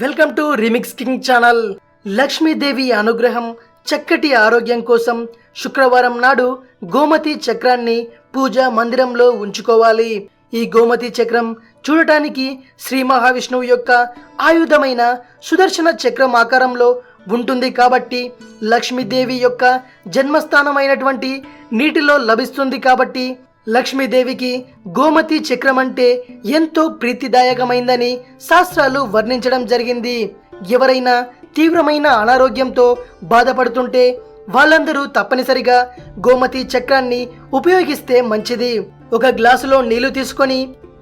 Welcome to remix king channel. Lakshmidevi అనుగ్రహం చక్కటి ఆరోగ్యం కోసం శుక్రవారం నాడు గోమతి చక్రాన్ని పూజా మందిరంలో ఉంచుకోవాలి. ఈ గోమతి చక్రం చూడటానికి శ్రీ మహావిష్ణువు యొక్క ఆయుధమైన సుదర్శన చక్రం ఆకారంలో ఉంటుంది కాబట్టి లక్ష్మీదేవి యొక్క జన్మస్థానమైనటువంటి నీటిలో లభిస్తుంది కాబట్టి లక్ష్మీదేవికి గోమతి చక్రం అంటే ఎంతో ప్రీతిదాయకమైందని శాస్త్రాలు వర్ణించడం జరిగింది. ఎవరైనా తీవ్రమైన అనారోగ్యంతో బాధపడుతుంటే వాళ్ళందరూ తప్పనిసరిగా గోమతి చక్రాన్ని ఉపయోగిస్తే మంచిది. ఒక గ్లాసులో నీళ్లు తీసుకొని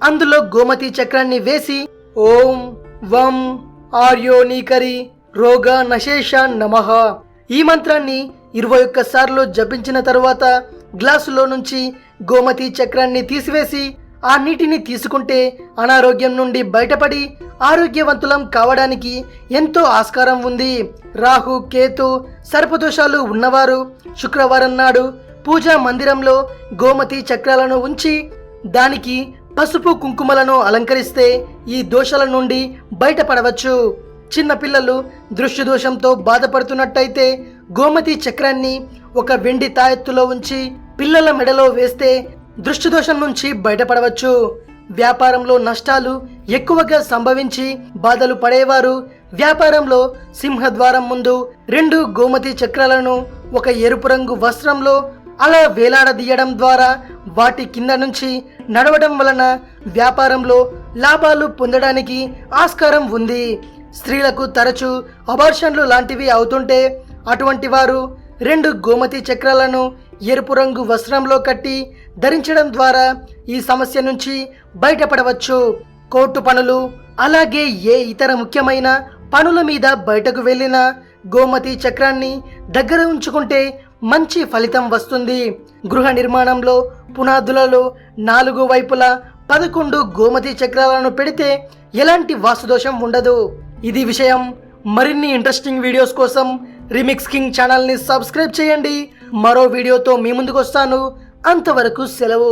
అందులో గోమతి చక్రాన్ని వేసి ఓం వం ఆర్యోనీకరి రోగ నశేష నమః ఈ మంత్రాన్ని 21 సార్లు జపించిన తరువాత గ్లాసులో నుంచి గోమతి చక్రాన్ని తీసివేసి ఆ నీటిని తీసుకుంటే అనారోగ్యం నుండి బయటపడి ఆరోగ్యవంతులం కావడానికి ఎంతో ఆస్కారం ఉంది. రాహు కేతు సర్పదోషాలు ఉన్నవారు శుక్రవారం నాడు పూజా మందిరంలో గోమతి చక్రాలను ఉంచి దానికి పసుపు కుంకుమలను అలంకరిస్తే ఈ దోషాల నుండి బయటపడవచ్చు. చిన్నపిల్లలు దృష్టి దోషంతో బాధపడుతున్నట్టయితే గోమతి చక్రాన్ని ఒక వెండి తాయెత్తులో ఉంచి పిల్లల మెడలో వేస్తే దృష్టి దోషం నుంచి బయటపడవచ్చు. వ్యాపారంలో నష్టాలు ఎక్కువగా సంభవించి బాధలు పడేవారు వ్యాపారంలో సింహద్వారం ముందు 2 గోమతి చక్రాలను ఒక ఎరుపు రంగు వస్త్రంలో అలా వేలాడదీయడం ద్వారా వాటి కింద నుంచి నడవడం వలన వ్యాపారంలో లాభాలు పొందడానికి ఆస్కారం ఉంది. స్త్రీలకు తరచూ అబార్షన్లు లాంటివి అవుతుంటే అటువంటి వారు 2 గోమతి చక్రాలను ఎరుపు రంగు వస్త్రంలో కట్టి ధరించడం ద్వారా ఈ సమస్య నుంచి బయటపడవచ్చు. కోర్టు పనులు అలాగే ఏ ఇతర ముఖ్యమైన పనుల మీద బయటకు వెళ్ళిన గోమతి చక్రాన్ని దగ్గర ఉంచుకుంటే మంచి ఫలితం వస్తుంది. గృహ నిర్మాణంలో పునాదులలో 4 వైపులా 11 గోమతి చక్రాలను పెడితే ఎలాంటి వాస్తుదోషం ఉండదు. ఇది విషయం. మరిన్ని ఇంట్రెస్టింగ్ వీడియోస్ కోసం రిమిక్స్ కింగ్ ఛానల్ని సబ్స్క్రైబ్ చేయండి. మరో వీడియోతో మీ ముందుకు వస్తాను. అంతవరకు సెలవు.